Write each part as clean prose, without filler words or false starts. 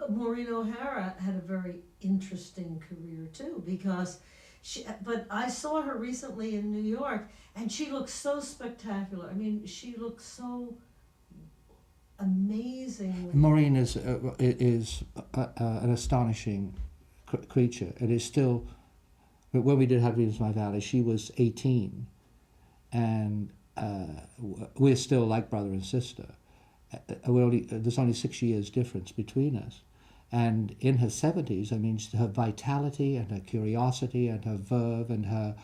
Maureen O'Hara had a very interesting career too, because but I saw her recently in New York, and she looks so spectacular. I mean, she looks so amazingly. Maureen is an astonishing creature. It is still, when we did How to Venus My Valley, she was 18, and we're still like brother and sister. There's only 6 years difference between us. And in her 70s, I mean, her vitality and her curiosity and her verve and her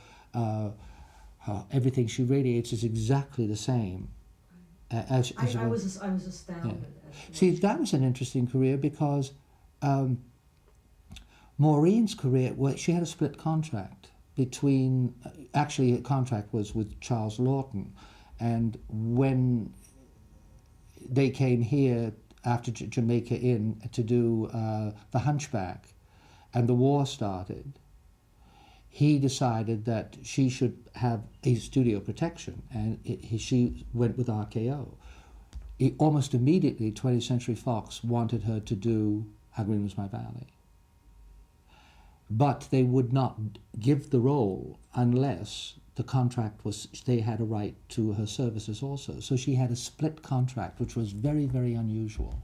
everything she radiates is exactly the same. As I was astounded. Yeah. See, that was an interesting career, because Maureen's career, well, she had a split contract between, actually a contract was with Charles Lawton, and when they came here after Jamaica Inn to do The Hunchback, and the war started, he decided that she should have a studio protection, and she went with RKO. Almost immediately, 20th Century Fox wanted her to do How Green Was My Valley. But they would not give the role unless the contract was, they had a right to her services also. So she had a split contract, which was very, very unusual.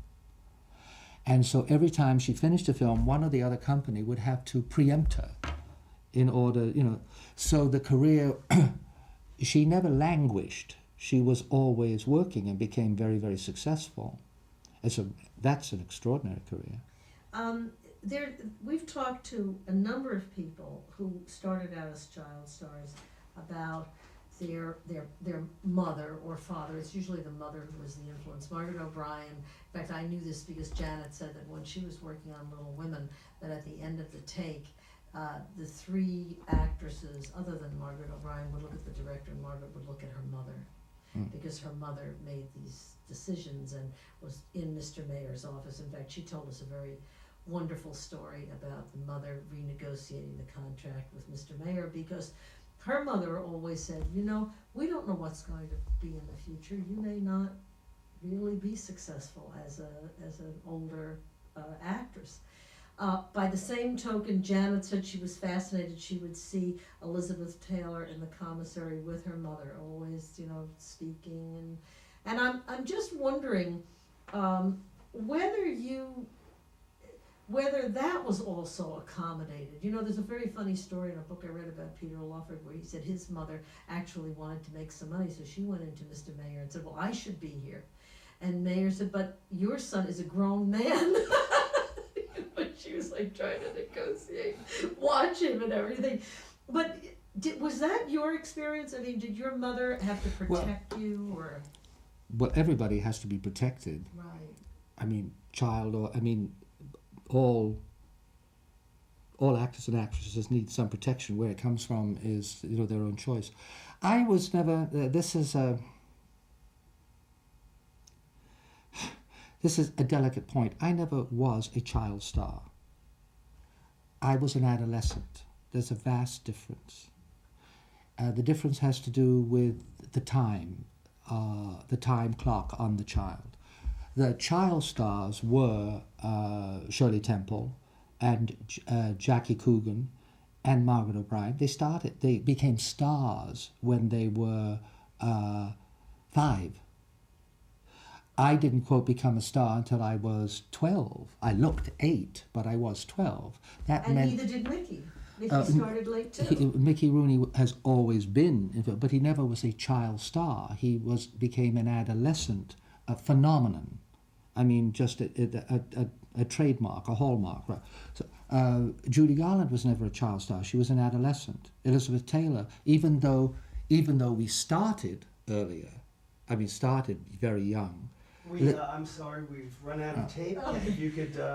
And so every time she finished a film, one or the other company would have to preempt her in order, you know. So the career, she never languished. She was always working and became very, very successful. That's an extraordinary career. We've talked to a number of people who started out as child stars about their mother or father. It's usually the mother who was the influence. Margaret O'Brien, in fact, I knew this because Janet said that when she was working on Little Women, that at the end of the take, the three actresses, other than Margaret O'Brien, would look at the director, and Margaret would look at her mother, because her mother made these decisions and was in Mr. Mayer's office. In fact, she told us a very wonderful story about the mother renegotiating the contract with Mr. Mayer, because her mother always said, you know, we don't know what's going to be in the future. You may not really be successful as an older actress. By the same token, Janet said she was fascinated. She would see Elizabeth Taylor in the commissary with her mother, always, you know, speaking. And I'm just wondering whether that was also accommodated. You know, there's a very funny story in a book I read about Peter Lawford where he said his mother actually wanted to make some money, so she went into Mr. Mayer and said, well, I should be here. And Mayer said, but your son is a grown man. But she was like trying to negotiate, watch him and everything. But was that your experience? I mean, did your mother have to protect you, or? Well, everybody has to be protected. Right. I mean, all actors and actresses need some protection. Where it comes from is, you know, their own choice. I was never. This is a delicate point. I never was a child star. I was an adolescent. There's a vast difference. The difference has to do with the time clock on the child. The child stars were Shirley Temple and Jackie Coogan and Margaret O'Brien. They became stars when they were 5. I didn't, quote, become a star until I was 12. I looked 8, but I was 12. And neither did Mickey. Mickey started late too. Mickey Rooney has always been, but he never was a child star. He became an adolescent phenomenon. I mean, just a trademark, a hallmark. Right? So, Judy Garland was never a child star. She was an adolescent. Elizabeth Taylor, even though we started earlier, started very young. I'm sorry, we've run out of tape. If you could